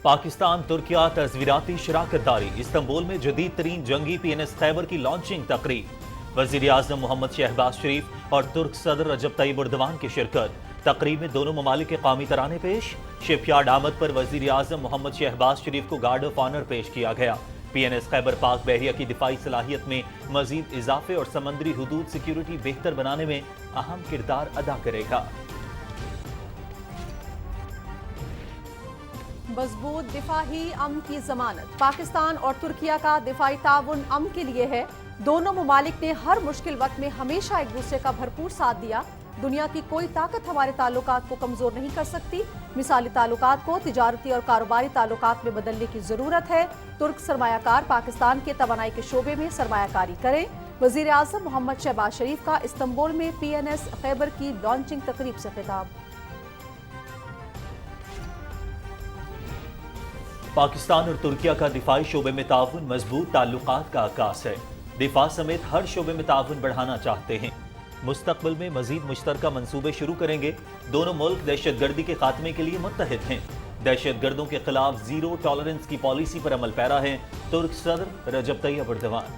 पाकिस्तान तुर्किया तस्वीराती शराकत दारी। इस्तंबुल में जदीद तरीन जंगी PNS खैबर की लॉन्चिंग तकरीब। वजीर आजम मोहम्मद शहबाज शरीफ और तुर्क सदर रजब तैयब एर्दोगान की शिरकत। तकरीब में दोनों ममालिक के कौमी तराने पेश। शिपयार्ड आमद पर वजीर आजम मोहम्मद शहबाज शरीफ को गार्ड ऑफ ऑनर पेश किया गया। PNS खैबर पाक बहरिया की दिफाई सलाहियत में मजीद इजाफे और समंदरी हुदूद सिक्योरिटी बेहतर बनाने में अहम किरदार अदा करेगा। मजबूत दिफा ही अमन की जमानत। पाकिस्तान और तुर्किया का दिफाई ताउन अमन के लिए है। दोनों ममालिक ने हर मुश्किल वक्त में हमेशा एक दूसरे का भरपूर साथ दिया। दुनिया की कोई ताकत हमारे ताल्लुकात को कमजोर नहीं कर सकती। मिसाली ताल्लुकात को तिजारती और कारोबारी ताल्लुकात में बदलने की जरूरत है। तुर्क सरमायाकार पाकिस्तान के तवानाई के शोबे में सरमायाकारी करें। वजीर आजम मोहम्मद शहबाज शरीफ का इस्तंबुल में PNS खैबर की लॉन्चिंग तकरीब से खिताब। पाकिस्तान और तुर्किया का दिफाई शोबे में ताउन मजबूत ताल्लुकात का आकाश है। दिफा समेत हर शोबे में ताउन बढ़ाना चाहते हैं। मुस्तकबिल में मजीद मुश्तरका मंसूबे शुरू करेंगे। दोनों मुल्क दहशतगर्दी के खात्मे के लिए मुत्तहिद हैं। दहशतगर्दों के खिलाफ जीरो टॉलरेंस की पॉलिसी पर अमल पैरा है तुर्क सदर रजब तैयब एर्दोगान।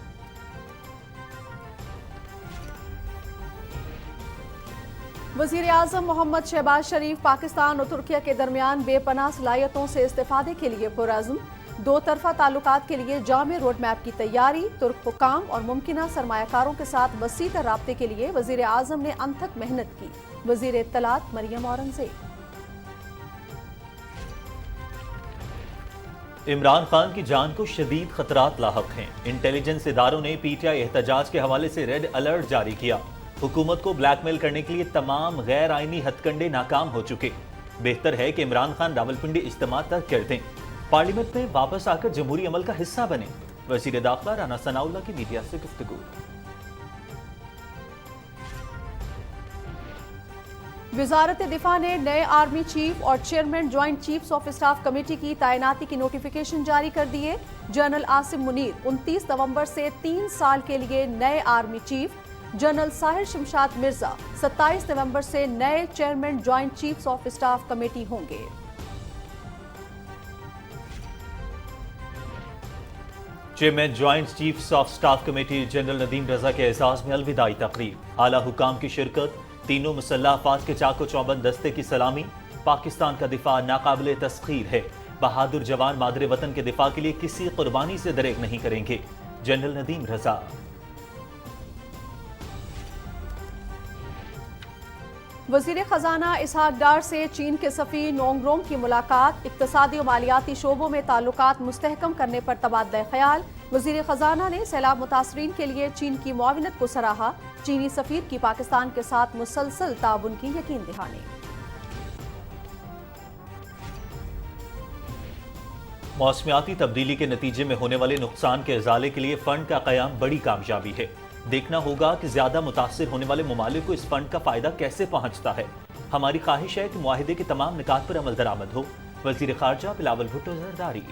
वजीर आजम मोहम्मद शहबाज शरीफ पाकिस्तान और तुर्किया के दरमियान बेपनाह सलाहियतों से इस्तेफादे के लिए पुरअज़्म। दो तरफा ताल्लुकात के लिए जामे रोड मैप की तैयारी। तुर्क हुकाम और मुमकिना सरमायाकारों के साथ वसी तर राब्ते के लिए वजीर आजम ने अनथक मेहनत की। वजीर इत्तलात मरियम औरंगजेब। इमरान खान की जान को शदीद खतरात लाहक हैं। इंटेलिजेंस इदारों ने PTI एहतजाज के हवाले से रेड अलर्ट जारी किया। हुकूमत को ब्लैकमेल करने के लिए तमाम गैर आईनी हथकंडे नाकाम हो चुके। बेहतर है कि इमरान खान रावलपिंडी इज्तिमा तक कर दें। पार्लियामेंट में वापस आकर जमहूरी अमल का हिस्सा बने। वजीर दाखिला राना सनाउल्लाह की मीडिया से गुफ्तगू। वजारत दिफा ने नए आर्मी चीफ और chairman joint chiefs of staff committee की तैनाती की नोटिफिकेशन जारी कर दिए। जनरल आसिम मुनीर 29 नवंबर से 3 साल के लिए नए army chief. General Sahir Shamshad Mirza 27 नवंबर से नए chairman joint chiefs of staff committee होंगे। Chairman joint chiefs of staff committee general Nadeem Raza के एजाज में अलविदाई तकरीब। आला हुकाम की शिरकत। तीनों मुसल्लह अफवाज के चाको चौबंद दस्ते की सलामी। पाकिस्तान का दिफा नाकाबिले तस्खीर है। बहादुर जवान मादरे वतन के दिफा के लिए किसी कुर्बानी से दरेक नहीं करेंगे। जनरल नदीम रजा। वजीर खजाना इसहाक डार से चीन के सफीर नोंगरोंग की मुलाकात। इक्तसादी और मालियाती शोबों में ताल्लुकात मुस्तहकम करने पर तबादला ख्याल। वजीर खजाना ने सैलाब मुतासरीन के लिए चीन की मुआविनत को सराहा। चीनी सफीर की पाकिस्तान के साथ मुसलसल ताउन की यकीन दहानी। मौसमियाती तब्दीली के नतीजे में होने वाले नुकसान के इजाले के लिए फंड का कयाम बड़ी कामयाबी है। देखना होगा कि ज्यादा मुतासिर होने वाले ममालिक को इस फंड का फायदा कैसे पहुंचता है। हमारी ख्वाहिश है कि मुआहिदे के तमाम निकात पर अमल दरामद हो। वजीर खारजा बिलावल भुट्टो जरदारी।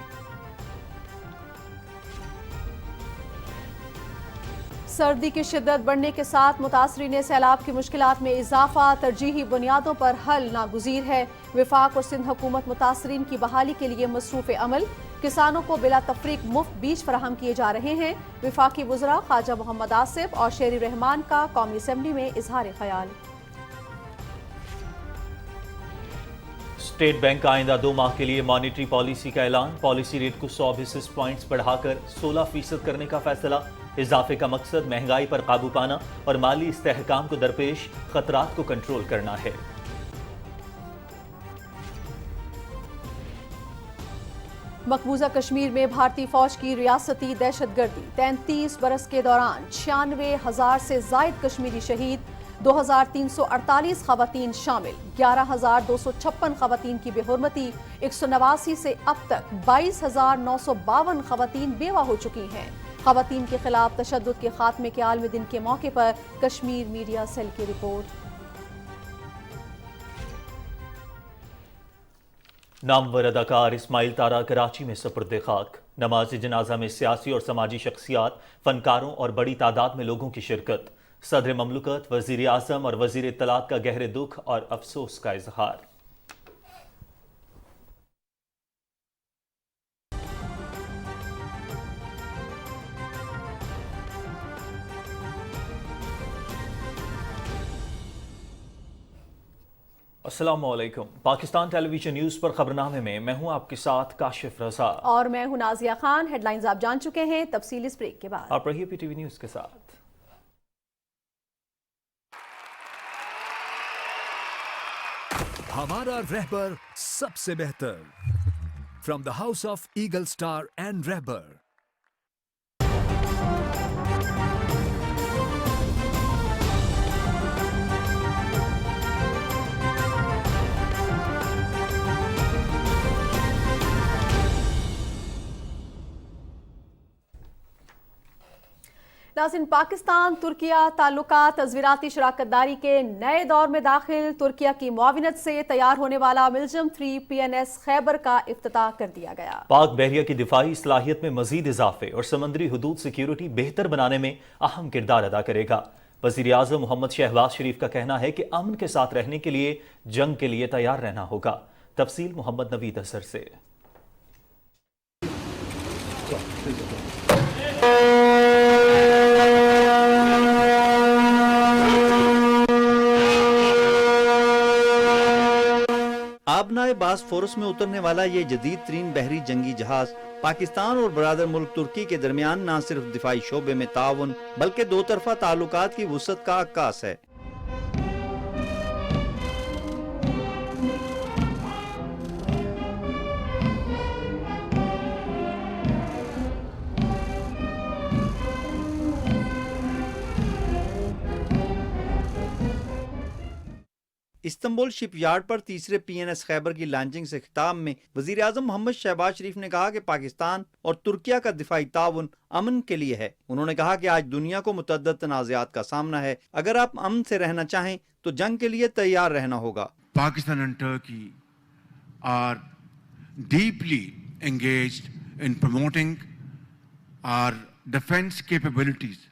सर्दी की शिद्दत बढ़ने के साथ मुतासरीन सैलाब की मुश्किलात में इजाफा तरजीही बुनियादों पर हल नागुज़ीर है। विफाक और सिंध हुकूमत मुतासरीन की बहाली के लिए मसरूफ़ अमल। किसानों को बिला तफरीक मुफ्त बीज फराहम किए जा रहे हैं। विफाकी वज़रा ख्वाजा मोहम्मद आसिफ और शेरी रहमान का कौमी असम्बली में इजहार ख्याल। स्टेट बैंक का आइंदा 2 माह के लिए मॉनिटरी पॉलिसी का ऐलान। पॉलिसी रेट को 100 बेसिस पॉइंट्स बढ़ाकर 16% करने का फैसला। इजाफे का मकसद महंगाई पर काबू पाना और माली इस्तेहकाम को दरपेश खतरात को कंट्रोल करना है। मकबूजा कश्मीर में भारतीय फौज की रियासती दहशतगर्दी। 33 बरस के दौरान 96,000 से जायद कश्मीरी शहीद। 2,348 खवातीन शामिल। 11,256 खवातीन की बेहुरमती। 189 से अब तक 22,952 खवातीन बेवा हो चुकी हैं। खवातीन के खिलाफ तशद्दुद के खात्मे के आलमी दिन के मौके पर कश्मीर मीडिया सेल की रिपोर्ट। नामवर अदाकार इस्माइल तारा कराची में सुपुर्द खाक। नमाज जनाजा में सियासी और समाजी शख्सियात, फनकारों और बड़ी तादाद में लोगों की शिरकत। सदर ममलकत, वजीर आजम और वजीर इत्तलात का गहरे दुख और अफसोस का इजहार। अस्सलाम वालेकुम। पाकिस्तान टेलीविजन न्यूज पर खबरनामे में मैं हूं आपके साथ काशिफ रजा और मैं हूं नाजिया खान। हेडलाइंस आप जान चुके हैं, तफसील इस ब्रेक के बाद। आप रहिए पीटीवी न्यूज के साथ। हमारा रहबर सबसे बेहतर, from the house of eagle star and Rehbar. नाज़रीन, पाकिस्तान तुर्किया ताल्लुकात तज़वीराती शराकतदारी के नए दौर में दाखिल। तुर्किया की मुआविनत से तैयार होने वाला मिल्जम 3 PNS खैबर का इफ्तिताह कर दिया गया। पाक बहरिया की दिफाई सलाहियत में मजीद इजाफे और समंदरी हुदूद सिक्योरिटी बेहतर बनाने में अहम किरदार अदा करेगा। वज़ीर आज़म मोहम्मद शहबाज शरीफ का कहना है कि अमन के साथ रहने के लिए जंग के लिए तैयार रहना होगा। तफसील मोहम्मद नवीद असर से। आबनाए बासफोरस में उतरने वाला ये जदीद तरीन बहरी जंगी जहाज पाकिस्तान और बरादर मुल्क तुर्की के दरमियान न सिर्फ दिफाई शोबे में ताउन बल्कि दो तरफा ताल्लुकात की वुसअत का अक्कास है। इस्तांबुल शिपयार्ड पर तीसरे PNS खैबर की लॉन्चिंग से खिताब में वजीर आज़म मोहम्मद शहबाज शरीफ ने कहा कि पाकिस्तान और तुर्किया का दिफाई ताउन अमन के लिए है। उन्होंने कहा कि आज दुनिया को मुतअद्दिद तनाज़ात का सामना है। अगर आप अमन से रहना चाहें तो जंग के लिए तैयार रहना होगा। Pakistan and Turkey are deeply engaged in promoting our defense capabilities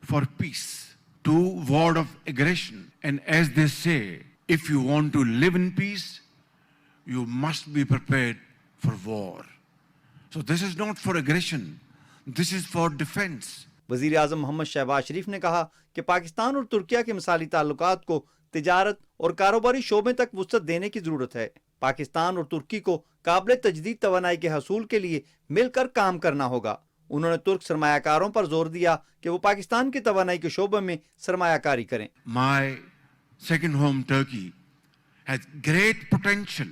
for peace to ward off aggression. And as they say, if you want to live in peace, you must be prepared for war. So this is not for aggression, this is for defense. वजीर आज़म मोहम्मद शहबाज शरीफ ने कहा कि पाकिस्तान और तुर्किया के मिसाली ताल्लुकात को तिजारत और कारोबारी शोबे तक वुसअत देने की जरूरत है। पाकिस्तान और तुर्की को काबिल तजदीद तवानाई के हसूल के लिए मिलकर काम करना होगा। उन्होंने तुर्क सरमायाकारों पर जोर दिया कि वो पाकिस्तान की तवानाई के शोबे में सरमायाकारी करें। My second home, Turkey, has great potential.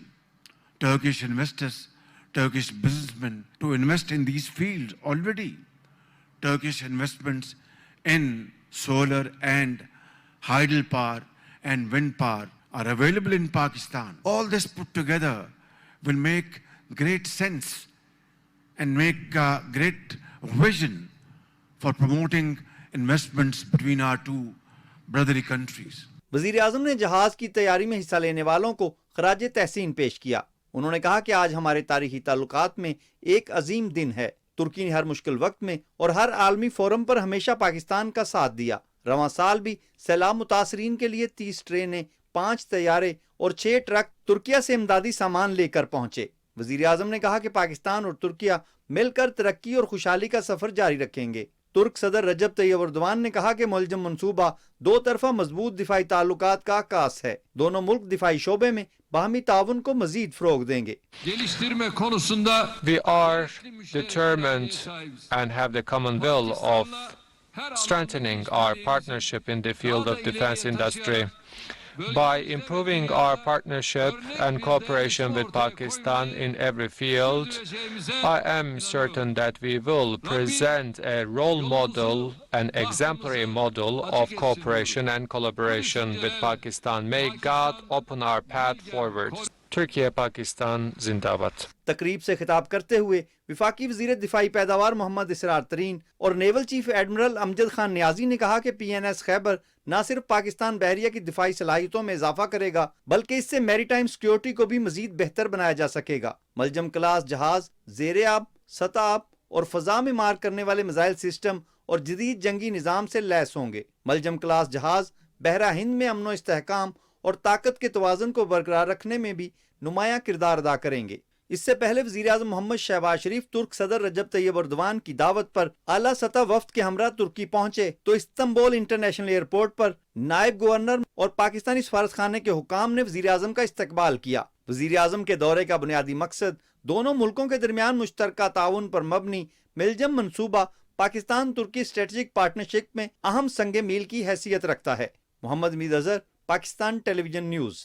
Turkish investors, Turkish businessmen to invest in these fields already. Turkish investments in solar and hydropower and wind power are available in Pakistan. All this put together will make great sense and make a great vision for promoting investments between our two brotherly countries. वजीर आज़म ने जहाज की तैयारी में हिस्सा लेने वालों को खराज तहसीन पेश किया। उन्होंने कहा कि आज हमारे तारीखी ताल्लुकात में एक अजीम दिन है। तुर्की ने हर मुश्किल वक्त में और हर आलमी फोरम पर हमेशा पाकिस्तान का साथ दिया। रवां साल भी सैलाब मुतासरीन के लिए 30 ट्रेनें, 5 तैयारे और 6 ट्रक तुर्किया से इमदादी सामान लेकर पहुंचे। वजीर आज़म ने कहा कि पाकिस्तान और तुर्किया मिलकर तरक्की और खुशहाली का सफर जारी रखेंगे। तुर्क सदर रजब तैयब एर्दोगान ने कहा कि मुलजम मंसूबा दो तरफा मजबूत दिफाई ताल्लुकात का आकाश है। दोनों मुल्क दिफाई शोबे में बाहमी ताउन को मजीद फरोग देंगे। We are determined and have the common will of strengthening our partnership in the field of defense industry. By improving our partnership and cooperation with Pakistan in every field, I am certain that we will present a role model, an exemplary model of cooperation and collaboration with Pakistan. May God open our path forward. Turkey, Pakistan, Zindabad. तकरीब से खिताब करते हुए विफाकी वजीर दिफाई पैदावार मोहम्मद इसरार तरीन और naval chief admiral Amjad Khan Niazi ने कहा कि PNS खैबर न सिर्फ पाकिस्तान बहरिया की दिफाई सलाहियतों में इजाफा करेगा बल्कि इससे मैरीटाइम सिक्योरिटी को भी मजीद बेहतर बनाया जा सकेगा। मलजम क्लास जहाज ज़ेरे आब, सतह आब और फजा में मार करने वाले मिसाइल सिस्टम और जदीद जंगी निज़ाम से लैस होंगे। मलजम क्लास जहाज बहरा हिंद में अमन व इस्तेहकाम और ताकत के तवाज़ुन को बरकरार रखने में भी नुमायां किरदार अदा करेंगे। इससे पहले वज़ीर आज़म मोहम्मद शहबाज शरीफ तुर्क सदर रजब तैयब एर्दोगान की दावत पर आला सतह वफ्द के हमरा तुर्की पहुंचे तो इस्तांबुल इंटरनेशनल एयरपोर्ट पर نائب گورنر اور پاکستانی سفارت خانے کے حکام نے وزیر اعظم کا استقبال کیا۔ وزیر اعظم کے دورے کا بنیادی مقصد دونوں ملکوں کے درمیان مشترکہ تعاون پر مبنی ملجم منصوبہ پاکستان ترکی اسٹریٹجک پارٹنرشپ میں اہم سنگ میل کی حیثیت رکھتا ہے۔ محمد مید اظہر، پاکستان ٹیلی ویژن نیوز۔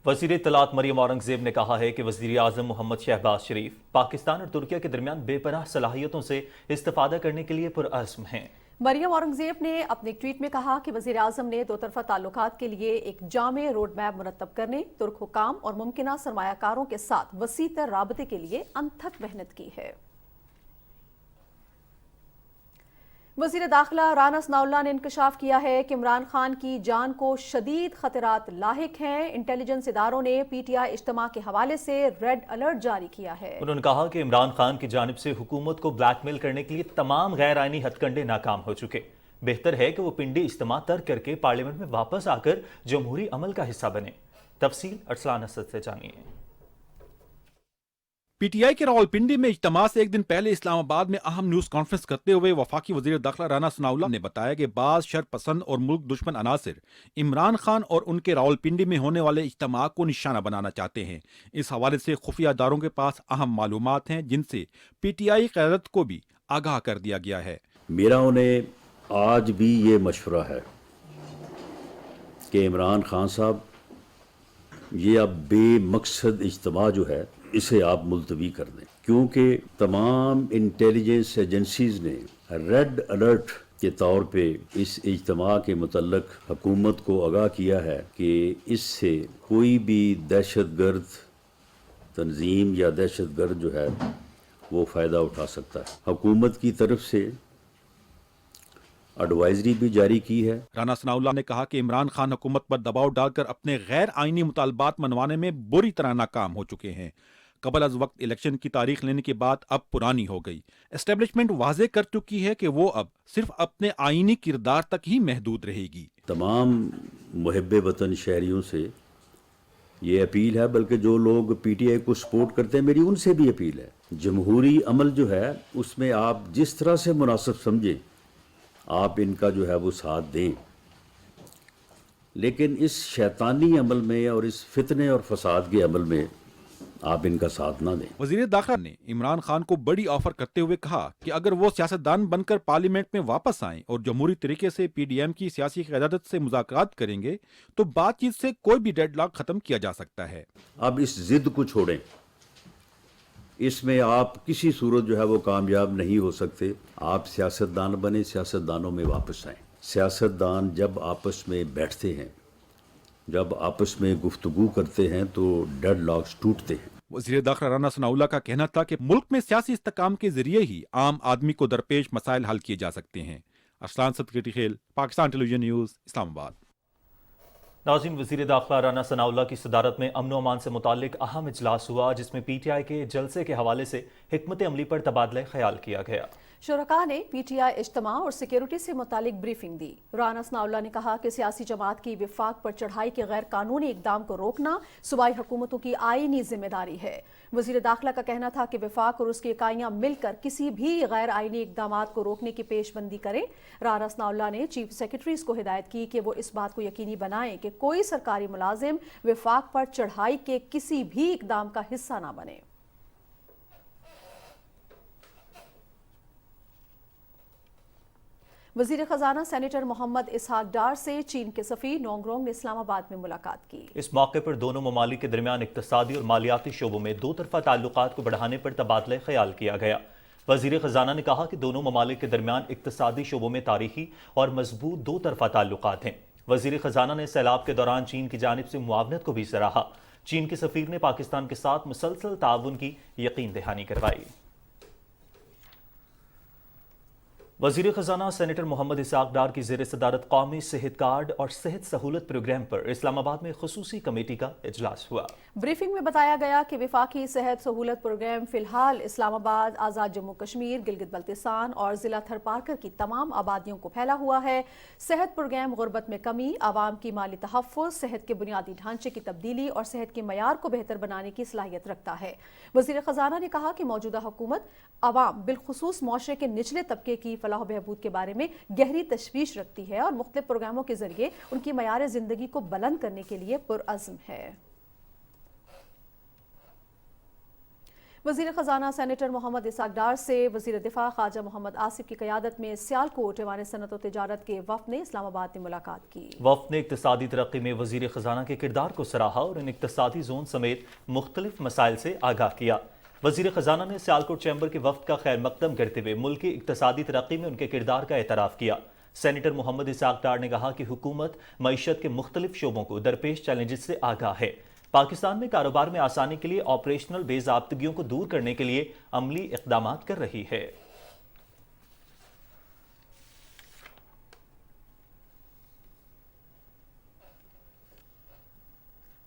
وزیر اطلاعات مریم اورنگزیب نے کہا ہے کہ وزیر اعظم محمد شہباز شریف پاکستان اور ترکیہ کے درمیان بے پناہ صلاحیتوں سے استفادہ کرنے کے لیے پرعزم ہیں۔ مریم اورنگزیب نے اپنے ٹویٹ میں کہا کہ وزیر اعظم نے دو طرفہ تعلقات کے لیے ایک جامع روڈ میپ مرتب کرنے، ترک حکام اور ممکنہ سرمایہ کاروں کے ساتھ وسیع تر رابطے کے لیے انتھک محنت کی ہے۔ وزیر داخلہ رانا ثناءاللہ نے انکشاف کیا ہے کہ عمران خان کی جان کو شدید خطرات لاحق ہیں۔ انٹیلیجنس اداروں نے پی ٹی آئی اجتماع کے حوالے سے ریڈ الرٹ جاری کیا ہے۔ انہوں نے کہا کہ عمران خان کی جانب سے حکومت کو بلیک میل کرنے کے لیے تمام غیر آئینی ہتھ کنڈے ناکام ہو چکے۔ بہتر ہے کہ وہ پنڈی اجتماع ترک کر کے پارلیمنٹ میں واپس آ کر جمہوری عمل کا حصہ بنے۔ تفصیل ارسلان اسد سے جانیے۔ پی ٹی آئی کے راولپنڈی میں اجتماع سے ایک دن پہلے اسلام آباد میں اہم نیوز کانفرنس کرتے ہوئے وفاقی وزیر داخلہ رانا ثناءاللہ نے بتایا کہ بعض شر پسند اور ملک دشمن عناصر عمران خان اور ان کے راولپنڈی میں ہونے والے اجتماع کو نشانہ بنانا چاہتے ہیں۔ اس حوالے سے خفیہ اداروں کے پاس اہم معلومات ہیں جن سے پی ٹی آئی قیادت کو بھی آگاہ کر دیا گیا ہے۔ میرا انہیں آج بھی یہ مشورہ ہے کہ عمران خان صاحب یہ اب بے مقصد اجتماع جو ہے اسے آپ ملتوی کر دیں، کیونکہ تمام انٹیلیجنس ایجنسیز نے ریڈ الرٹ کے طور پہ اس اجتماع کے متعلق حکومت کو آگاہ کیا ہے کہ اس سے کوئی بھی دہشت گرد تنظیم یا دہشت گرد جو ہے وہ فائدہ اٹھا سکتا ہے۔ حکومت کی طرف سے ایڈوائزری بھی جاری کی ہے۔ رانا ثناءاللہ نے کہا کہ عمران خان حکومت پر دباؤ ڈال کر اپنے غیر آئینی مطالبات منوانے میں بری طرح ناکام ہو چکے ہیں۔ قبل از وقت الیکشن کی تاریخ لینے کی بات اب پرانی ہو گئی۔ اسٹیبلشمنٹ واضح کر چکی ہے کہ وہ اب صرف اپنے آئینی کردار تک ہی محدود رہے گی۔ تمام محب وطن شہریوں سے یہ اپیل ہے، بلکہ جو لوگ پی ٹی آئی کو سپورٹ کرتے ہیں میری ان سے بھی اپیل ہے، جمہوری عمل جو ہے اس میں آپ جس طرح سے مناسب سمجھیں آپ ان کا جو ہے وہ ساتھ دیں، لیکن اس شیطانی عمل میں اور اس فتنے اور فساد کے عمل میں آپ ان کا ساتھ نہ دیں۔ وزیر داخلہ نے عمران خان کو بڑی آفر کرتے ہوئے کہا کہ اگر وہ سیاستدان بن کر پارلیمنٹ میں واپس آئیں اور جمہوری طریقے سے پی ڈی ایم کی سیاسی قیادت سے مذاکرات کریں گے تو بات چیت سے کوئی بھی ڈیڈ لاک ختم کیا جا سکتا ہے۔ اب اس ضد کو چھوڑیں، اس میں آپ کسی صورت جو ہے وہ کامیاب نہیں ہو سکتے۔ آپ سیاستدان بنے، سیاستدانوں میں واپس آئیں۔ سیاستدان جب آپس میں بیٹھتے ہیں، جب آپس میں گفتگو کرتے ہیں تو ڈیڈ لاکس ٹوٹتے ہیں۔ وزیر داخلہ رانا ثناءاللہ کا کہنا تھا کہ ملک میں سیاسی استحکام کے ذریعے ہی عام آدمی کو درپیش مسائل حل کیے جا سکتے ہیں۔ ارسلان صدقی خیل، پاکستان ٹیلی ویژن نیوز، اسلام آباد۔ ناظرین، وزیر داخلہ رانا ثناءاللہ کی صدارت میں امن و امان سے متعلق اہم اجلاس ہوا جس میں پی ٹی آئی کے جلسے کے حوالے سے حکمت عملی پر تبادلہ خیال کیا گیا۔ شرکاء نے پی ٹی آئی اجتماع اور سیکیورٹی سے متعلق بریفنگ دی۔ رانا ثناءاللہ نے کہا کہ سیاسی جماعت کی وفاق پر چڑھائی کے غیر قانونی اقدام کو روکنا صوبائی حکومتوں کی آئینی ذمہ داری ہے۔ وزیر داخلہ کا کہنا تھا کہ وفاق اور اس کی اکائیاں مل کر کسی بھی غیر آئینی اقدامات کو روکنے کی پیش بندی کریں۔ رانا ثناءاللہ نے چیف سیکرٹریز کو ہدایت کی کہ وہ اس بات کو یقینی بنائیں کہ کوئی سرکاری ملازم وفاق پر چڑھائی کے کسی بھی اقدام کا حصہ نہ بنے۔ وزیر خزانہ سینیٹر محمد اسحاق ڈار سے چین کے سفیر نونگ رونگ نے اسلام آباد میں ملاقات کی۔ اس موقع پر دونوں ممالک کے درمیان اقتصادی اور مالیاتی شعبوں میں دو طرفہ تعلقات کو بڑھانے پر تبادلہ خیال کیا گیا۔ وزیر خزانہ نے کہا کہ دونوں ممالک کے درمیان اقتصادی شعبوں میں تاریخی اور مضبوط دو طرفہ تعلقات ہیں۔ وزیر خزانہ نے سیلاب کے دوران چین کی جانب سے معاونت کو بھی سراہا۔ چین کے سفیر نے پاکستان کے ساتھ مسلسل تعاون کی یقین دہانی کروائی۔ وزیر خزانہ سینیٹر محمد اسحاق ڈار کی زیر صدارت قومی صحت کارڈ اور صحت سہولت پروگرام پر اسلام آباد میں خصوصی کمیٹی کا اجلاس ہوا۔ بریفنگ میں بتایا گیا کہ وفاقی صحت سہولت پروگرام فی الحال اسلام آباد، آزاد جموں کشمیر، گلگت بلتستان اور ضلع تھرپارکر کی تمام آبادیوں کو پھیلا ہوا ہے۔ صحت پروگرام غربت میں کمی، عوام کی مالی تحفظ، صحت کے بنیادی ڈھانچے کی تبدیلی اور صحت کے معیار کو بہتر بنانے کی صلاحیت رکھتا ہے۔ وزیر خزانہ نے کہا کہ موجودہ حکومت عوام بالخصوص معاشرے کے نچلے طبقے کی فلاح फलाह व बहबूद के बारे में गहरी तशवीश रखती है और मुख्तलिफ प्रोग्रामों के जरिए उनकी मयार जिंदगी को बुलंद करने के लिए पुरअज़्म है। वज़ीर ख़ज़ाना सेनेटर मोहम्मद इसाक डार से वज़ीर दिफा ख्वाजा मोहम्मद आसिफ की क़यादत में सियालकोट ऐवान सनत व तिजारत के वफ़द ने इस्लामाबाद में मुलाकात की। वफ़द ने इक़्तिसादी तरक्की में वज़ीर ख़ज़ाना के किरदार को सराहा और इन इक़्तिसादी जोन समेत मुख्तलिफ मसाइल से आगाह किया। वज़ीर ख़ज़ाना ने सियालकोट चैम्बर के वफ़द का खैर मकदम करते हुए मुल्क की इक़्तिसादी तरक्की में उनके किरदार का एतराफ़ किया। सेनेटर मोहम्मद इसाक डार ने कहा कि हुकूमत मईशत के मुख्तलिफ शोबों को दरपेश चैलेंजेस से आगाह है। पाकिस्तान में कारोबार में आसानी के लिए ऑपरेशनल बेज़ाब्तगियों को दूर करने के लिए अमली इक़दाम कर रही है।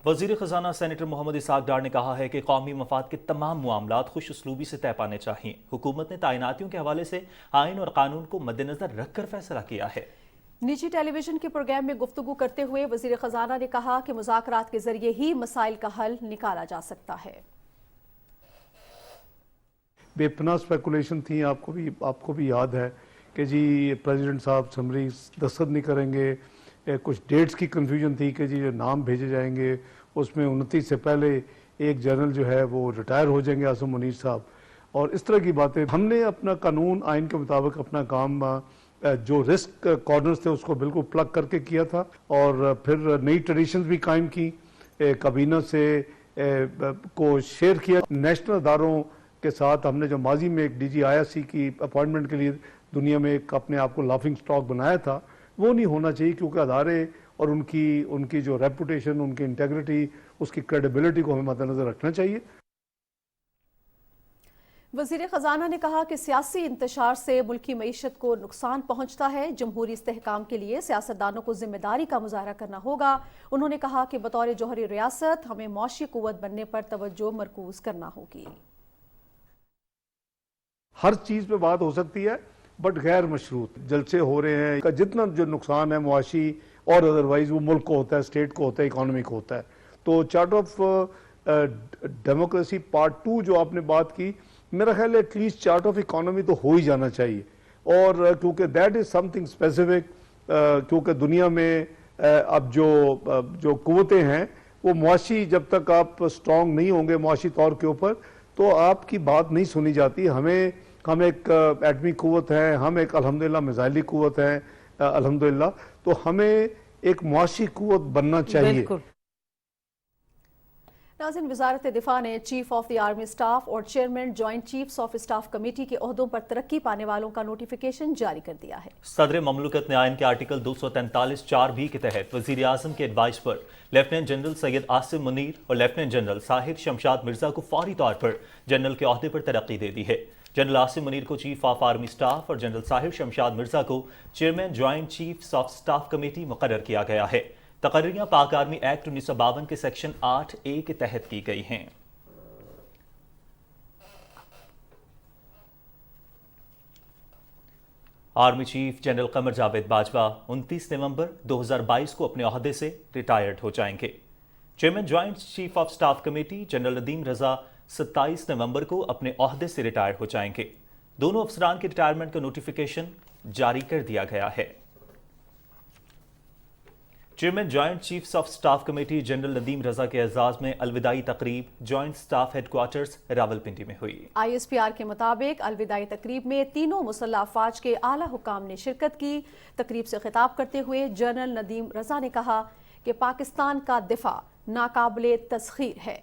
वज़ीर ख़ज़ाना सेनेटर मोहम्मद इसाक डार ने कहा है कि कौमी मफाद के तमाम मामलात खुश उसलूबी से तय पाने चाहिए। हुकूमत ने तैनातियों के हवाले से आइन और कानून को मद्देनजर रखकर फैसला किया है। निजी टेलीविजन के प्रोग्राम में गुफ्तगू करते हुए वज़ीर ख़ज़ाना ने कहा कि मुज़ाकरात के जरिए ही मसाइल का हल निकाला जा सकता है। बेपनाह स्पेकुलेशन थी, आपको भी याद है कि जी प्रेसिडेंट साहब समरी दस्तखत नहीं करेंगे, कुछ डेट्स की कंफ्यूजन थी कि जी जो नाम भेजे जाएंगे उसमें 29 से पहले एक जनरल जो है वो रिटायर हो जाएंगे, आसिम मुनीर साहब, और इस तरह की बातें। हमने अपना कानून आइन के मुताबिक अपना काम जो रिस्क कॉर्नर्स थे उसको बिल्कुल प्लग करके किया था और फिर नई ट्रेडिशंस भी कायम की, काबीना से को शेयर किया। नेशनल अदारों के साथ हमने जो माजी में एक DGIC की अपॉइंटमेंट के लिए दुनिया में एक अपने आप को लाफिंग स्टॉक बनाया था, वो नहीं होना चाहिए, क्योंकि अदारे और उनकी जो रेपुटेशन, उनकी इंटेग्रिटी, उसकी क्रेडिबिलिटी को हमें मद्देनजर रखना चाहिए। वज़ीर ख़ज़ाना ने कहा कि सियासी इंतशार से मुल्की मईशत को नुकसान पहुँचता है। जमहूरी इस्तेहकाम के लिए सियासतदानों को जिम्मेदारी का मुजाहरा करना होगा। उन्होंने कहा कि बतौर जौहरी रियासत हमें मौशी कुव्वत बनने पर तवज्जो मरकूज करना होगी। हर चीज़ पे बात हो सकती है बट गैर मशरूत जलसे हो रहे हैं, जितना जो नुकसान है मुआशी और अदरवाइज वो मुल्क को होता है, स्टेट को होता है, इकॉनमी को होता है। तो चार्ट ऑफ डेमोक्रेसी पार्ट 2 जो आपने बात की, मेरा ख्याल है एटलीस्ट चार्ट ऑफ इकोनॉमी तो हो ही जाना चाहिए, और क्योंकि दैट इज समथिंग स्पेसिफिक, क्योंकि दुनिया में अब जो कुव्वतें हैं वो मुआशी, जब तक आप स्ट्रांग नहीं होंगे मुआशी तौर के ऊपर तो आपकी बात नहीं सुनी जाती। हम एक एटमी कुव्वत है, हम एक अल्हम्दुलिल्लाह मिसाइली कुव्वत है अल्हम्दुलिल्लाह, तो हमें एक मुआशी कुव्वत बनना चाहिए। नाज़रीन, वज़ारत दिफा ने chief of the army staff और chairman joint chiefs of staff committee के ओहदों पर तरक्की पाने वालों का नोटिफिकेशन जारी कर दिया है। सदर ममलकत ने आइन के आर्टिकल 243(4)(b) के तहत वज़ीर आज़म के एडवाइस पर लेफ्टिनेंट जनरल सैयद आसिम मुनीर और लेफ्टिनेंट जनरल साहिर शमशाद मिर्जा को फौरी तौर पर जनरल के ओहदे पर तरक्की दे दी है। जनरल आसिम मुनीर को चीफ ऑफ आर्मी स्टाफ और जनरल साहिर शमशाद मिर्जा को chairman joint chiefs of staff committee मुकर्रर किया गया है। तकर्रियां पाक आर्मी एक्ट 1952 के सेक्शन 8A के तहत की गई हैं। Army chief general Qamar Javed Bajwa 29 नवंबर 2022 को अपने ओहदे से रिटायर्ड हो जाएंगे। Chairman joint chief of staff committee general Nadeem Raza 27 नवंबर को अपने ओहदे से रिटायर हो जाएंगे। दोनों अफसरान के रिटायरमेंट का नोटिफिकेशन जारी कर दिया गया है। Chairman joint chiefs of staff committee general Nadeem Raza के एजाज में अलविदाई तकरीब जॉइंट स्टाफ हेडक्वार्टर्स रावलपिंडी में हुई। ISPR के मुताबिक अलविदाई तकरीब में तीनों मुसल्लह अफवाज के आला हुकाम ने शिरकत की। तकरीब से खिताब करते हुए जनरल नदीम रजा ने कहा कि पाकिस्तान का दिफा नाकाबिले तस्खीर है।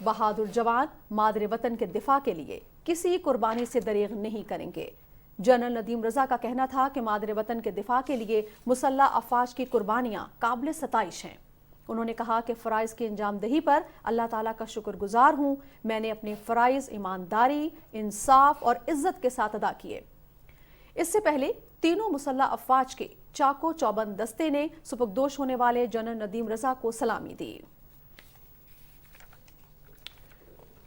बहादुर जवान मादरे वतन के दिफा के लिए किसी कुर्बानी से दरेग नहीं करेंगे। जनरल नदीम रजा का कहना था कि मादरे वतन के दिफा के लिए मुसल्लह अफवाज की कुर्बानियां काबिल सताइश हैं। उन्होंने कहा कि फ़राइज़ की अंजामदही पर अल्लाह ताला का शुक्रगुजार हूँ। मैंने अपने फ़राइज़ ईमानदारी, इंसाफ और इज्जत के साथ अदा किए। इससे पहले तीनों मुसल्लह अफवाज के चाको चौबंद दस्ते ने सुपुर्दोश होने वाले जनरल नदीम रजा को सलामी दी।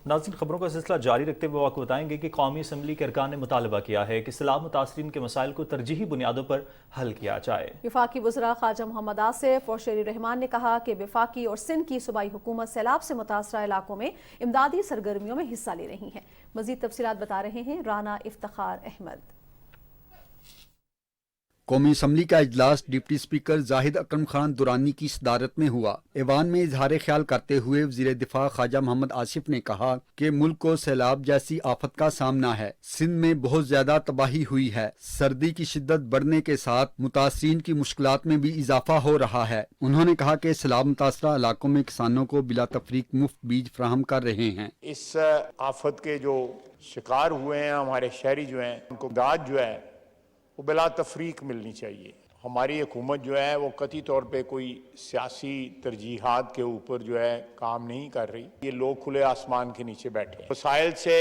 नाज़रीन, खबरों का सिलसिला जारी रखते हुए आपको बताएंगे कि कौमी असम्बली के अरकान ने मुतालबा किया है कि सैलाब मुतासरीन के मसाइल को तरजीही बुनियादों पर हल किया जाए। वफाकी वज़रा ख्वाजा मोहम्मद आसिफ और शेर रहमान ने कहा कि वफाकी और सिंध की सूबाई हुकूमत सैलाब से मुतासरा इलाकों में इमदादी सरगर्मियों में हिस्सा ले रही हैं। मज़ीद तफसीलात बता रहे हैं राना इफ्तिखार अहमद। قومی اسمبلی کا اجلاس ڈپٹی اسپیکر زاہد اکرم خان درانی کی صدارت میں ہوا۔ ایوان میں اظہار خیال کرتے ہوئے وزیر دفاع خواجہ محمد آصف نے کہا کہ ملک کو سیلاب جیسی آفت کا سامنا ہے۔ سندھ میں بہت زیادہ تباہی ہوئی ہے۔ سردی کی شدت بڑھنے کے ساتھ متاثرین کی مشکلات میں بھی اضافہ ہو رہا ہے۔ انہوں نے کہا کہ سیلاب متاثرہ علاقوں میں کسانوں کو بلا تفریق مفت بیج فراہم کر رہے ہیں۔ اس آفت کے جو شکار ہوئے ہیں ہمارے شہری جو ہیں، ان کو امداد جو ہے وہ بلا تفریق ملنی چاہیے۔ ہماری حکومت جو ہے وہ قطعی طور پہ کوئی سیاسی ترجیحات کے اوپر جو ہے کام نہیں کر رہی۔ یہ لوگ کھلے آسمان کے نیچے بیٹھے ہیں۔ وسائل سے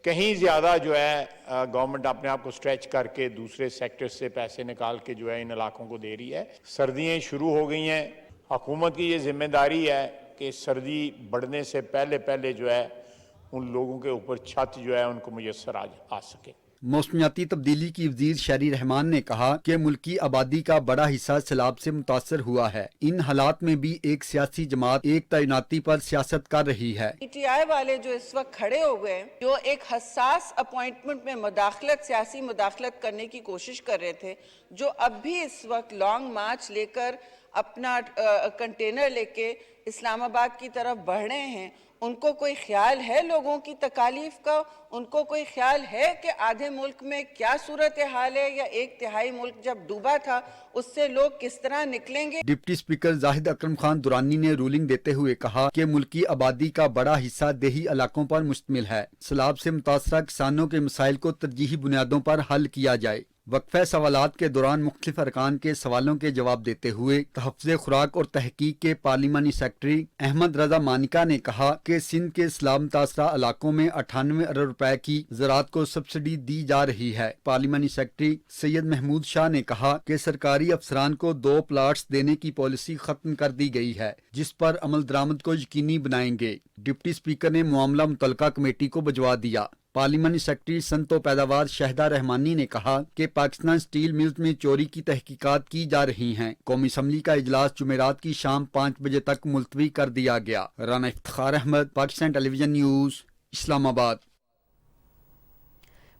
کہیں زیادہ جو ہے گورنمنٹ اپنے آپ کو سٹریچ کر کے دوسرے سیکٹر سے پیسے نکال کے جو ہے ان علاقوں کو دے رہی ہے۔ سردیاں شروع ہو گئی ہیں، حکومت کی یہ ذمہ داری ہے کہ سردی بڑھنے سے پہلے جو ہے ان لوگوں کے اوپر چھت جو ہے ان کو میسر آ سکے۔ موسمیاتی تبدیلی کی وزیر شہری رحمان نے کہا کہ ملکی آبادی کا بڑا حصہ سیلاب سے متاثر ہوا ہے۔ ان حالات میں بھی ایک سیاسی جماعت ایک تعیناتی پر سیاست کر رہی ہے۔ پی ٹی آئی والے جو اس وقت کھڑے ہو گئے ہیں، جو ایک حساس اپوائنٹمنٹ میں سیاسی مداخلت کرنے کی کوشش کر رہے تھے، جو اب بھی اس وقت لانگ مارچ لے کر اپنا کنٹینر لے کے اسلام آباد کی طرف بڑھ رہے ہیں، ان کو کوئی خیال ہے لوگوں کی تکالیف کا؟ ان کو کوئی خیال ہے کہ آدھے ملک میں کیا صورتحال ہے، یا ایک تہائی ملک جب ڈوبا تھا اس سے لوگ کس طرح نکلیں گے؟ ڈپٹی اسپیکر زاہد اکرم خان درانی نے رولنگ دیتے ہوئے کہا کہ ملکی آبادی کا بڑا حصہ دیہی علاقوں پر مشتمل ہے۔ سیلاب سے متاثرہ کسانوں کے مسائل کو ترجیحی بنیادوں پر حل کیا جائے۔ وقفہ سوالات کے دوران مختلف ارکان کے سوالوں کے جواب دیتے ہوئے تحفظ خوراک اور تحقیق کے پارلیمانی سیکرٹری احمد رضا مانیکا نے کہا کہ سندھ کے سیلاب متاثرہ علاقوں میں 98 ارب روپے کی زراعت کو سبسڈی دی جا رہی ہے۔ پارلیمانی سیکرٹری سید محمود شاہ نے کہا کہ سرکاری افسران کو 2 پلاٹس دینے کی پالیسی ختم کر دی گئی ہے، جس پر عمل درآمد کو یقینی بنائیں گے۔ ڈپٹی اسپیکر نے معاملہ متعلقہ کمیٹی کو بھجوا دیا۔ پارلیمانی سیکرٹری صنعت و پیداوار شاہدہ رحمانی نے کہا کہ پاکستان سٹیل ملز میں چوری کی تحقیقات کی جا رہی ہیں۔ قومی اسمبلی کا اجلاس جمعرات کی شام 5 بجے تک ملتوی کر دیا گیا۔ رانا افتخار احمد، پاکستان ٹیلی ویژن نیوز، اسلام آباد۔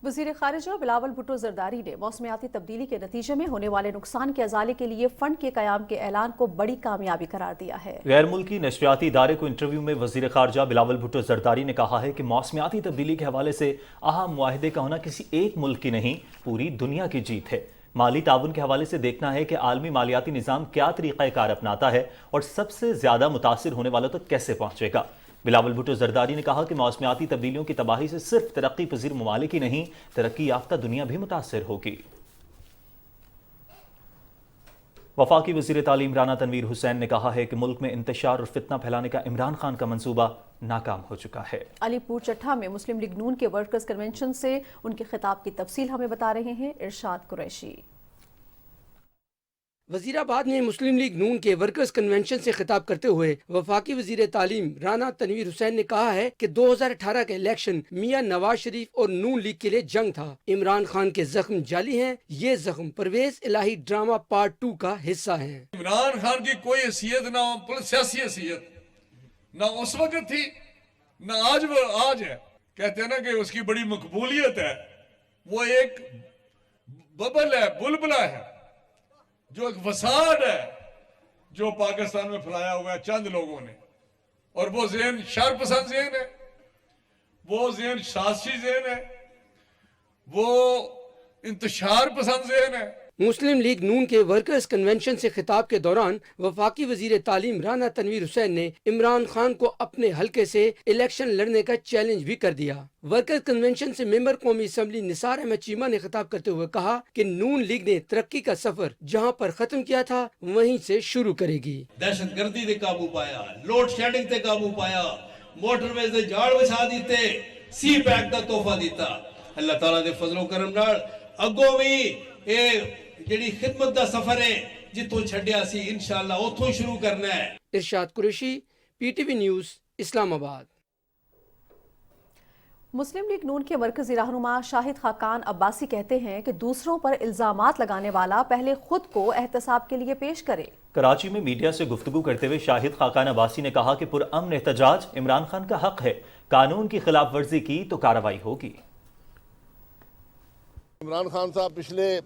وزیر خارجہ بلاول بھٹو زرداری نے موسمیاتی تبدیلی کے نتیجے میں ہونے والے نقصان کے ازالے کے لیے فنڈ کے قیام کے اعلان کو بڑی کامیابی قرار دیا ہے۔ غیر ملکی نشریاتی ادارے کو انٹرویو میں وزیر خارجہ بلاول بھٹو زرداری نے کہا ہے کہ موسمیاتی تبدیلی کے حوالے سے اہم معاہدے کا ہونا کسی ایک ملک کی نہیں، پوری دنیا کی جیت ہے۔ مالی تعاون کے حوالے سے دیکھنا ہے کہ عالمی مالیاتی نظام کیا طریقہ کار اپناتا ہے اور سب سے زیادہ متاثر ہونے والوں تک کیسے پہنچے گا۔ بلاول بھٹو زرداری نے کہا کہ موسمیاتی تبدیلیوں کی تباہی سے صرف ترقی پذیر ممالک ہی نہیں، ترقی یافتہ دنیا بھی متاثر ہوگی۔ وفاقی وزیر تعلیم رانا تنویر حسین نے کہا ہے کہ ملک میں انتشار اور فتنہ پھیلانے کا عمران خان کا منصوبہ ناکام ہو چکا ہے۔ علی پور چٹھا میں مسلم لیگ نون کے ورکرز کنونشن سے ان کے خطاب کی تفصیل ہمیں بتا رہے ہیں ارشاد قریشی۔ وزیر آباد میں مسلم لیگ نون کے ورکرز کنونشن سے خطاب کرتے ہوئے وفاقی وزیر تعلیم رانا تنویر حسین نے کہا ہے کہ 2018 کا الیکشن میاں نواز شریف اور نون لیگ کے لیے جنگ تھا۔ عمران خان کے زخم جعلی ہیں، یہ زخم پرویز الہی ڈرامہ پارٹ 2 کا حصہ ہیں۔ عمران خان کی کوئی حیثیت نہ سیاسی حیثیت نہ اس وقت تھی نہ آج ہے۔ کہتے ہیں نا کہ اس کی بڑی مقبولیت ہے، وہ ایک ببل ہے، بلبلہ ہے، جو ایک فساد ہے جو پاکستان میں پھیلایا ہوا ہے چند لوگوں نے، اور وہ ذہن شر پسند ذہن ہے، وہ ذہن سازشی ذہن ہے، وہ انتشار پسند ذہن ہے۔ مسلم لیگ نون کے ورکرز کنونشن سے خطاب کے دوران وفاقی وزیر تعلیم رانا تنویر حسین نے عمران خان کو اپنے حلقے سے الیکشن لڑنے کا چیلنج بھی کر دیا۔ ورکرز کنونشن سے ممبر قومی اسمبلی نثار احمد چیمہ نے خطاب کرتے ہوئے کہا کہ نون لیگ نے ترقی کا سفر جہاں پر ختم کیا تھا وہیں سے شروع کرے گی۔ دہشت گردی تے قابو پایا، لوڈ شیڈنگ تے قابو پایا، موٹر ویز دے جھاڑ وچھا دیتے، سی پیک دا تحفہ دیتا۔ اللہ تعالیٰ دے فضل و کرم نال اگوں بھی اے جڑی خدمت دا سفر ہے جتوں چھڈیا سی انشاءاللہ اتھوں شروع کرنا ہے۔ Irshad Qureshi, P T V news, Islamabad. Muslim league نون کے مرکزی رہنما شاہد خاقان عباسی کہتے ہیں کہ دوسروں پر الزامات لگانے والا پہلے خود کو احتساب کے لیے پیش کرے۔ کراچی میں میڈیا سے گفتگو کرتے ہوئے شاہد خاقان عباسی نے کہا کہ پرامن احتجاج عمران خان کا حق ہے، قانون کی خلاف ورزی کی تو کارروائی ہوگی۔ عمران خان صاحب پچھلے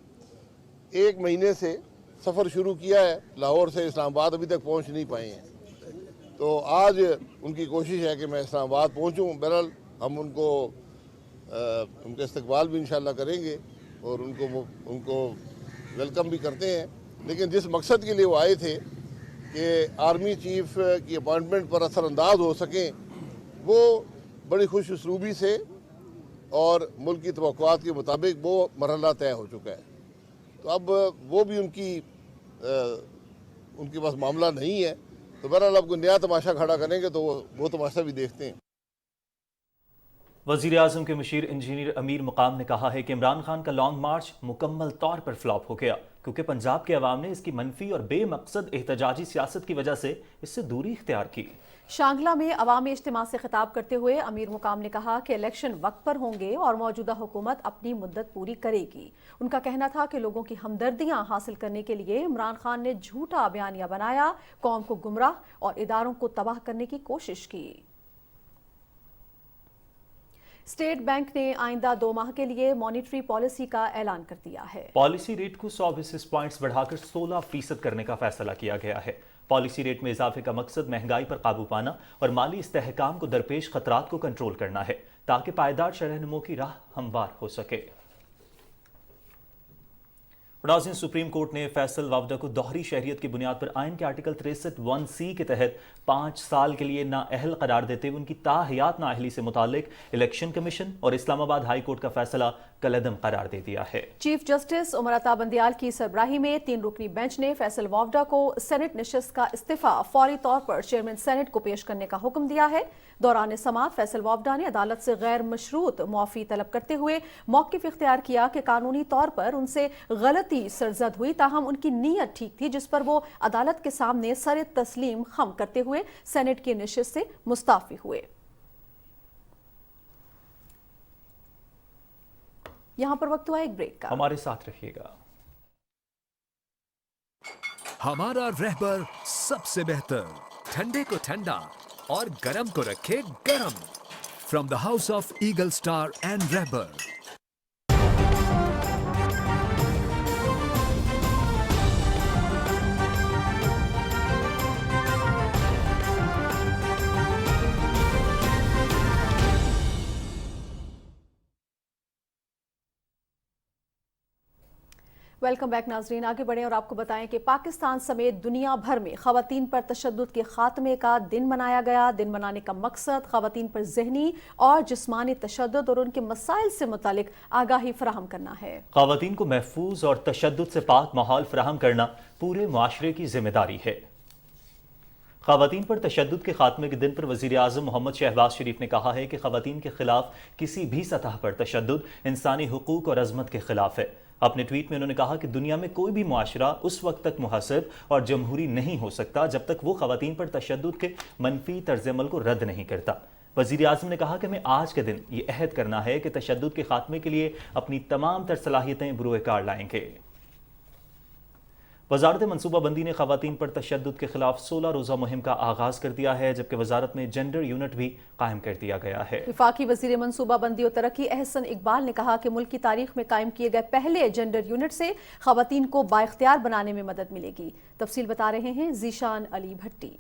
1 महीने से सफ़र शुरू किया है, लाहौर से इस्लामाबाद अभी तक पहुंच नहीं पाए हैं। तो आज उनकी कोशिश है कि मैं इस्लामाबाद पहुंचूं। बहरहाल हम उनका इस्तकबाल भी इंशाल्लाह करेंगे और उनको वेलकम भी करते हैं। लेकिन जिस मकसद के लिए वो आए थे कि आर्मी चीफ की अपॉइंटमेंट पर असरअंदाज हो सकें, वो बड़ी खुश उसलूबी से और मुल्क की तवक्कुआत के मुताबिक वो मरहला तय हो चुका है। तो अब वो भी उनके पास मामला नहीं है, तो बहरहाल अब कोई नया तमाशा खड़ा करेंगे तो वो तमाशा भी देखते हैं। वज़ीर आज़म के मुशीर इंजीनियर अमीर मुकाम ने कहा है कि इमरान खान का लॉन्ग मार्च मुकम्मल तौर पर फ्लॉप हो गया, क्योंकि पंजाब के अवाम ने इसकी मनफी और बेमकसद एहतजाजी सियासत की वजह से इससे दूरी इख्तियार की। शांगला में अवामी इज्तिमा से खिताब करते हुए अमीर मुकाम ने कहा कि इलेक्शन वक्त पर होंगे और मौजूदा हुकूमत अपनी मुद्दत पूरी करेगी। उनका कहना था कि लोगों की हमदर्दियां हासिल करने के लिए इमरान खान ने झूठा बयानिया बनाया, कौम को गुमराह और इदारों को तबाह करने की कोशिश की। स्टेट बैंक ने आइंदा 2 माह के लिए मॉनिटरी पॉलिसी का ऐलान कर दिया है। पॉलिसी रेट को 100 बेसिस पॉइंट्स बढ़ाकर 16% करने का फैसला किया गया है। पॉलिसी रेट में इजाफे का मकसद महंगाई पर काबू पाना और माली इस्तेहकाम को दरपेश खतरात को कंट्रोल करना है, ताकि पायदार शरह-ए-नमो की राह हमवार हो सके। नाज़रीन, सुप्रीम कोर्ट ने फैसल वावदा को दोहरी शहरियत की बुनियाद पर आइन के आर्टिकल 63(1)(c) के तहत 5 साल के लिए नाअहल करार देते हुए उनकी ताहयात नाअहली से मुतालिक इलेक्शन कमीशन और इस्लामाबाद हाई कोर्ट का फैसला कलअदम करार दे दिया है। चीफ जस्टिस उमर अता बंदियाल की सरबराही में 3 रुकनी बेंच ने फैसल वावदा को सेनेट नशिस्त का इस्तीफा फौरी तौर पर चेयरमैन सेनेट को पेश करने का हुक्म दिया है। दौरान समाअत फैसल वावदा ने अदालत से गैर मशरूत मुआफ़ी तलब करते हुए मौक़िफ़ इख्तियार किया कि कानूनी तौर पर उनसे गलती सरजद हुई, ताहम उनकी नीयत ठीक थी, जिस पर वो अदालत के सामने सर तस्लीम खम करते हुए सेनेट की नशिस्त से मुस्ताफी हुए। यहां पर वक्त हुआ एक ब्रेक का, हमारे साथ रहिएगा। हमारा रहबर सबसे बेहतर, ठंडे को ठंडा और गरम को रखे गरम। From the house of eagle star and Rehbar. Welcome back नाजरीन। आगे बढ़ें और आपको बताएं कि पाकिस्तान समेत दुनिया भर में खवातीन पर तशद्दुद के खात्मे का दिन मनाया गया। दिन मनाने का मकसद खवातीन पर ज़हनी और जिस्मानी तशद्दुद और उनके मसाइल से मुतालिक आगाही फराहम करना है। खवातीन को महफूज और तशद्दुद से पाक माहौल फराहम करना पूरे मुआशरे की जिम्मेदारी है। खवातीन पर तशद्दुद के खात्मे के दिन पर वज़ीर आज़म मोहम्मद शहबाज शरीफ ने कहा है कि खवातीन के खिलाफ किसी भी सतह पर तशद्दुद इंसानी हुकूक और अजमत के खिलाफ है। अपने ट्वीट में उन्होंने कहा कि दुनिया में कोई भी मुआशरा उस वक्त तक मुहसब और जमहूरी नहीं हो सकता जब तक वो खवातीन पर तशद्दुद के मनफी तर्ज अमल को रद्द नहीं करता। वज़ीर आज़म ने कहा कि हमें आज के दिन ये अहद करना है कि तशद्दुद के खात्मे के लिए अपनी तमाम तर सलाहियतें बुरुए कार लाएंगे। वजारत मनसूबाबंदी ने खवातीन पर तशद्दुद के खिलाफ 16 रोज़ा मुहिम का आगाज कर दिया है, जबकि वजारत में जेंडर यूनिट भी कायम कर दिया गया है। वफाकी वजीर मनसूबाबंदी और तरक्की अहसन इकबाल ने कहा कि मुल्क की तारीख में कायम किए गए पहले जेंडर यूनिट से खवातीन को बाइख्तियार बनाने में मदद मिलेगी। तफसील बता रहे हैं जीशान अली भट्टी।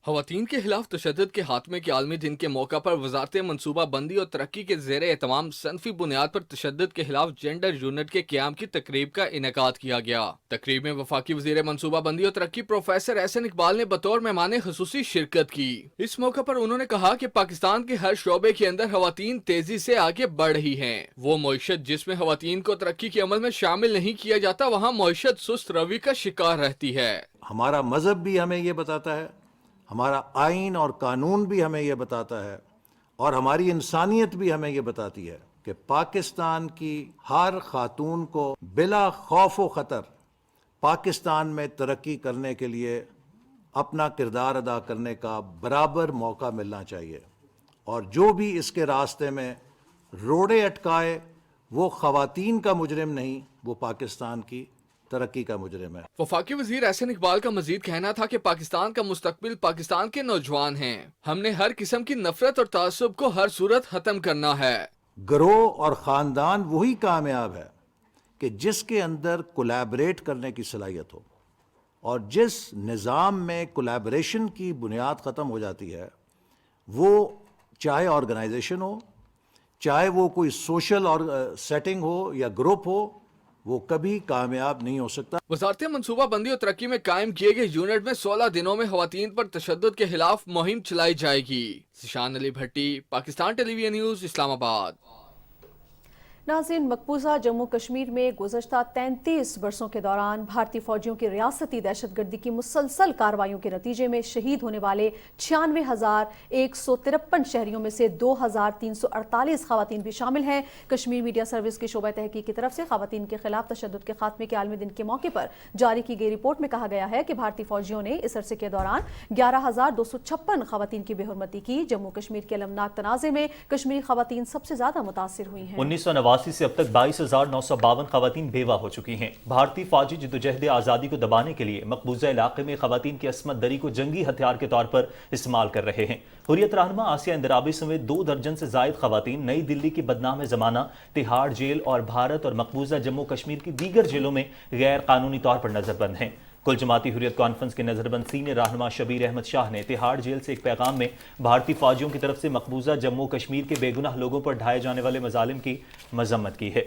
खवातीन के खिलाफ तशद्दुद के खात्मे के आलमी दिन के मौका पर वजारत मनसूबा बंदी और तरक्की के ज़ेर एहतमाम सनफी बुनियाद पर तशद्दुद के खिलाफ जेंडर यूनिट के क़याम की तकरीब का इनेकाद किया गया। तकरीब में वफाकी वज़ीर मनसूबा बंदी और तरक्की प्रोफेसर एहसन इकबाल ने बतौर मेहमान खुसूसी शिरकत की। इस मौका पर उन्होंने कहा कि पाकिस्तान के हर शोबे के अंदर खवातीन तेजी से आगे बढ़ रही हैं। वो मईशत जिसमें खवातीन को तरक्की के अमल में शामिल नहीं किया जाता, वहाँ मईशत सुस्त रवि का शिकार रहती है। हमारा मजहब भी हमें ये बताता है, हमारा आइन और कानून भी हमें ये बताता है, और हमारी इंसानियत भी हमें ये बताती है कि पाकिस्तान की हर खातून को बिला खौफ व ख़तर पाकिस्तान में तरक्की करने के लिए अपना किरदार अदा करने का बराबर मौका मिलना चाहिए, और जो भी इसके रास्ते में रोड़े अटकाए वो ख़वातीन का मुजरिम नहीं, वो पाकिस्तान की तरक्की का मुजरिम है। वफाकी वजीर एहसन इकबाल का मजीद कहना था कि पाकिस्तान का मुस्तकबिल पाकिस्तान के नौजवान हैं। हमने हर किस्म की नफरत और तासुब को हर सूरत खत्म करना है। ग्रोह और ख़ानदान वही कामयाब है کہ جس کے اندر کولیبریٹ کرنے کی صلاحیت ہو، اور جس نظام میں کولیبریشن کی بنیاد ختم ہو جاتی ہے، وہ چاہے آرگنائزیشن ہو، چاہے وہ کوئی سوشل اور سیٹنگ ہو یا گروپ ہو، وہ کبھی کامیاب نہیں ہو سکتا۔ وزارت منصوبہ بندی اور ترقی میں قائم کیے گئے یونٹ میں 16 دنوں میں خواتین پر تشدد کے خلاف مہم چلائی جائے گی۔ ذیشان علی بھٹی، پاکستان ٹیلی ویژن نیوز، اسلام آباد۔ ناظرین، مقبوضہ جموں کشمیر میں گزشتہ 33 برسوں کے دوران بھارتی فوجیوں کی ریاستی دہشت گردی کی مسلسل کارروائیوں کے نتیجے میں شہید ہونے والے 96,153 شہریوں میں سے 2,348 خواتین بھی شامل ہیں۔ کشمیر میڈیا سروس کی شعبہ تحقیق کی طرف سے خواتین کے خلاف تشدد کے خاتمے کے عالمی دن کے موقع پر جاری کی گئی رپورٹ میں کہا گیا ہے کہ بھارتی فوجیوں نے اس عرصے کے دوران 11,256 خواتین کی بے حرمتی کی۔ جموں کشمیر کے المناک تنازع میں کشمیری خواتین سب سے زیادہ متاثر ہوئی ہیں۔ 1989 سے اب تک 22,952 خواتین بیوہ ہو چکی ہیں۔ بھارتی فوجی جدوجہد آزادی کو دبانے کے لیے مقبوضہ علاقے میں خواتین کی عصمت دری کو جنگی ہتھیار کے طور پر استعمال کر رہے ہیں۔ حریت رہنما آسیہ اندرابی سمیت 2 درجن سے زائد خواتین نئی دلی کی بدنام زمانہ تہاڑ جیل اور بھارت اور مقبوضہ جموں کشمیر کی دیگر جیلوں میں غیر قانونی طور پر نظر بند ہیں۔ کل جماعتی حریت کانفرنس کے نظر بند سینئر رہنما شبیر احمد شاہ نے تہاڑ جیل سے ایک پیغام میں بھارتی فوجیوں کی طرف سے مقبوضہ جموں کشمیر کے بے گناہ لوگوں پر ڈھائے جانے والے مظالم کی مذمت کی ہے۔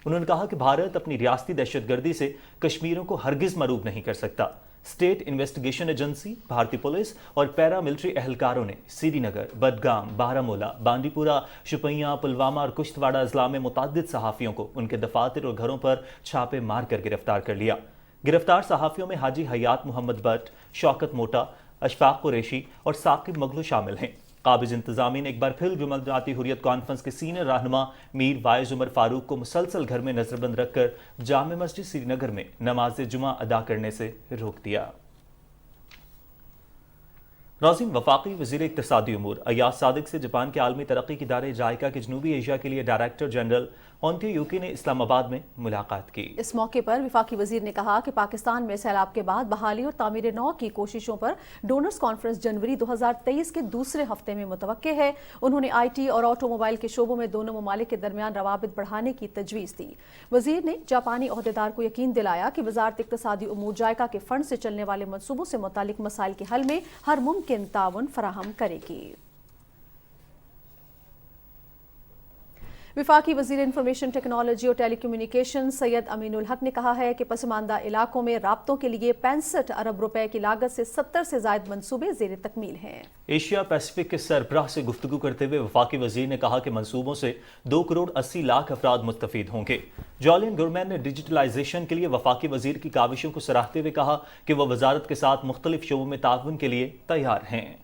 انہوں نے کہا کہ بھارت اپنی ریاستی دہشت گردی سے کشمیریوں کو ہرگز مروب نہیں کر سکتا۔ اسٹیٹ انویسٹیگیشن ایجنسی، بھارتی پولیس اور پیرا ملٹری اہلکاروں نے سری نگر، بڈگام، بارہمولہ، بانڈی پورہ، شوپیاں، پلوامہ اور کشتواڑہ اضلاع میں متعدد صحافیوں کو ان کے دفاتر اور گھروں پر چھاپے مار کر گرفتار کر لیا۔ گرفتار صحافیوں میں حاجی حیات محمد بٹ، شوکت موٹا، اشفاق قریشی اور ثاقب مغلو شامل ہیں۔ قابض انتظامیہ نے ایک بار پھر جماعتی حریت کانفرنس کے سینئر رہنما میر وائز عمر فاروق کو مسلسل گھر میں نظر بند رکھ کر جامع مسجد سری نگر میں نماز جمعہ ادا کرنے سے روک دیا۔ ناظرین، وفاقی وزیر اقتصادی امور ایاز صادق سے جاپان کے عالمی ترقی کی ادارے جائکا کے جنوبی ایشیا کے لیے ڈائریکٹر جنرل اونتیو یوکی نے اسلام آباد میں ملاقات کی۔ اس موقع پر وفاقی وزیر نے کہا کہ پاکستان میں سیلاب کے بعد بحالی اور تعمیر نو کی کوششوں پر ڈونرز کانفرنس جنوری 2023 کے دوسرے ہفتے میں متوقع ہے۔ انہوں نے آئی ٹی اور آٹو موبائل کے شعبوں میں دونوں ممالک کے درمیان روابط بڑھانے کی تجویز دی۔ وزیر نے جاپانی عہدیدار کو یقین دلایا کہ وزارت اقتصادی امور جائکا کے فنڈ سے چلنے والے منصوبوں سے متعلق مسائل کے حل میں ہر ممکن تعاون فراہم کرے گی۔ وفاقی وزیر انفارمیشن ٹیکنالوجی اور ٹیلی کمیونیکیشن سید امین الحق نے کہا ہے کہ پسماندہ علاقوں میں رابطوں کے لیے 65 ارب روپے کی لاگت سے 70 سے زائد منصوبے زیر تکمیل ہیں۔ ایشیا پیسفک کے سربراہ سے گفتگو کرتے ہوئے وفاقی وزیر نے کہا کہ منصوبوں سے 2 کروڑ 80 لاکھ افراد مستفید ہوں گے۔ جولین گورمین نے ڈیجیٹلائزیشن کے لیے وفاقی وزیر کی کاوشوں کو سراہتے ہوئے کہا کہ وہ وزارت کے ساتھ مختلف شعبوں میں تعاون کے لیے تیار ہیں۔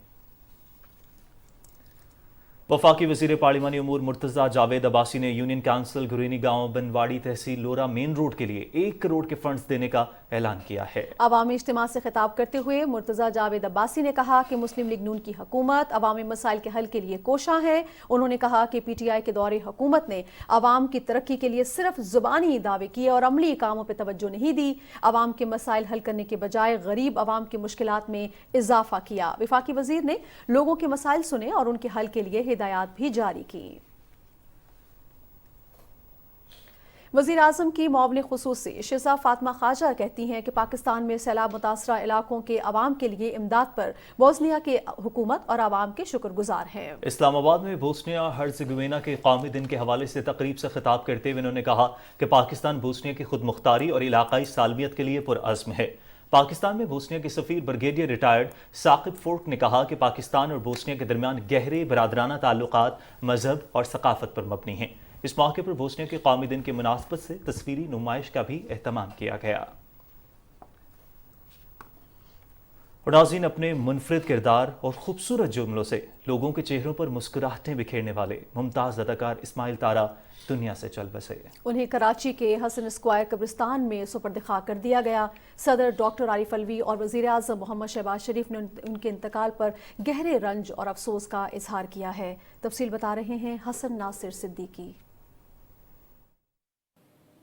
وفاقی وزیر پارلیمانی امور مرتضیٰ جاوید عباسی نے یونین کونسل گرینی گاؤں بنواڑی تحصیل لورا مین روڈ کے لیے 1 کروڑ کے فنڈز دینے کا اعلان کیا ہے۔ عوامی اجتماع سے خطاب کرتے ہوئے مرتضیٰ جاوید عباسی نے کہا کہ مسلم لیگ نون کی حکومت عوامی مسائل کے حل کے لیے کوشاں ہے۔ انہوں نے کہا کہ پی ٹی آئی کے دور حکومت نے عوام کی ترقی کے لیے صرف زبانی دعوے کیے اور عملی کاموں پہ توجہ نہیں دی، عوام کے مسائل حل کرنے کے بجائے غریب عوام کی مشکلات میں اضافہ کیا۔ وفاقی وزیر نے لوگوں کے مسائل سنے اور ان کے حل کے لیے ہدایات بھی جاری کی۔ وزیر اعظم کی معاون خصوصی شہزاد فاطمہ خواجہ کہتی ہیں کہ پاکستان میں سیلاب متاثرہ علاقوں کے عوام کے لیے امداد پر بوسنیا کے حکومت اور عوام کے شکر گزار ہیں۔ اسلام آباد میں بوسنیا ہرزیگوینا کے قومی دن کے حوالے سے تقریب سے خطاب کرتے ہوئے انہوں نے کہا کہ پاکستان بوسنیا کی خود مختاری اور علاقائی سالمیت کے لیے پرعزم ہے۔ پاکستان میں بوسنیا کے سفیر برگیڈیئر ریٹائرڈ ثاقب فورک نے کہا کہ پاکستان اور بوسنیا کے درمیان گہرے برادرانہ تعلقات مذہب اور ثقافت پر مبنی ہیں۔ اس موقع پر بوسنیا کے قومی دن کی مناسبت سے تصویری نمائش کا بھی اہتمام کیا گیا۔ اور ناظرین، اپنے منفرد کردار اور خوبصورت جملوں سے لوگوں کے چہروں پر مسکراہٹیں بکھیرنے والے ممتاز اداکار اسماعیل تارا دنیا سے چل بسے۔ انہیں کراچی کے حسن اسکوائر قبرستان میں سپرد خاک کر دیا گیا۔ صدر ڈاکٹر عارف الوی اور وزیر اعظم محمد شہباز شریف نے ان کے انتقال پر گہرے رنج اور افسوس کا اظہار کیا ہے۔ تفصیل بتا رہے ہیں حسن ناصر صدیقی۔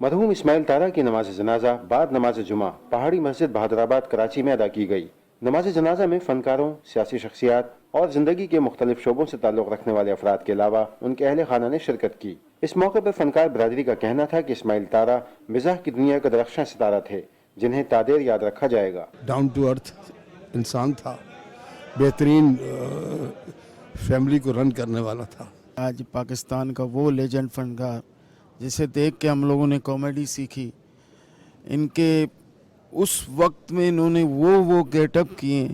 مرحوم اسماعیل تارا کی نماز جنازہ بعد نماز جمعہ پہاڑی مسجد بہادر آباد کراچی میں ادا کی گئی۔ نماز جنازہ میں فنکاروں، سیاسی شخصیات اور زندگی کے مختلف شعبوں سے تعلق رکھنے والے افراد کے علاوہ ان کے اہل خانہ نے شرکت کی۔ इस मौके पर फनकार बरादरी का कहना था कि इस्माइल तारा मिजाह की दुनिया का दरख्शां सितारा थे जिन्हें तादेर याद रखा जाएगा। डाउन टू अर्थ इंसान था, बेहतरीन फैमिली को रन करने वाला था। आज पाकिस्तान का वो लेजेंड फनकार जिसे देख के हम लोगों ने कॉमेडी सीखी, इनके उस वक्त में इन्होंने वो गेटअप किए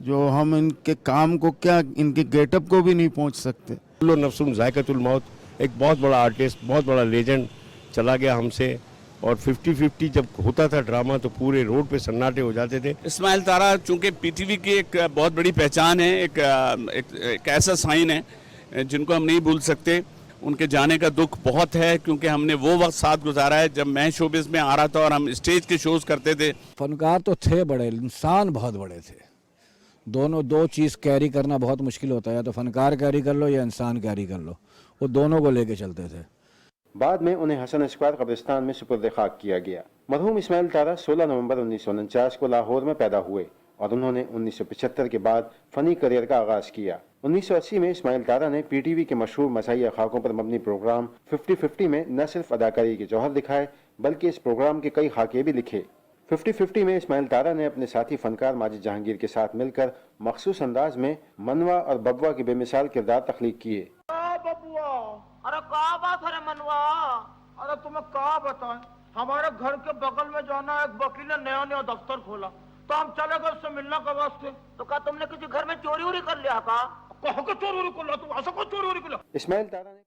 जो हम इनके काम को क्या इनके गेटअप को भी नहीं पहुंच सकते। कुल्लु नफ्सुन ज़ायक़तुल मौत, एक बहुत बड़ा आर्टिस्ट, बहुत बड़ा लेजेंड चला गया हमसे। और 50-50 जब होता था ड्रामा तो पूरे रोड पे सन्नाटे हो जाते थे। इस्माइल तारा चूँकि पीटीवी की एक बहुत बड़ी पहचान है, एक ऐसा साइन है जिनको हम नहीं भूल सकते। उनके जाने का दुख बहुत है क्योंकि हमने वो वक्त साथ गुजारा है जब मैं शोबिज़ में आ रहा था और हम स्टेज के शोज़ करते थे। फनकार तो थे बड़े, इंसान बहुत बड़े थे। दो चीज़ कैरी करना बहुत मुश्किल होता है, या तो फनकार कैरी कर लो या इंसान कैरी कर लो, वो दोनों को लेके चलते थे। बाद में उन्हें हसन स्क्वायर कब्रिस्तान में सुपुर्द खाक किया गया। मरहूम इस्माइल तारा 16 नवंबर 1949 को लाहौर में पैदा हुए और उन्होंने 1975 के बाद फनी करियर का आगाज किया। 1980 में इस्माइल तारा ने पीटीवी के मशहूर मसाई खाकों पर मबनी प्रोग्राम 50-50 में न सिर्फ अदाकारी के जौहर दिखाए बल्कि इस प्रोग्राम के कई खाके भी लिखे। 50-50 में इस्माइल तारा ने अपने साथी फनकार माजिद जहांगीर के साथ मिलकर मखसूस अंदाज में मनवा और बबुआ के बेमिसाल किरदार तख्लीक किए। अरे का बात है मनवा? अरे तुम्हें का बताएं, हमारे घर के बगल में जाना एक वकील ने नया दफ्तर खोला तो हम चले गए उससे मिलने के वास्ते। तो क्या तुमने किसी घर में चोरी कर लिया? कहा चोरी कर लिया? तुम ऐसा को चोरी कर लिया? इस्माइल तारा ने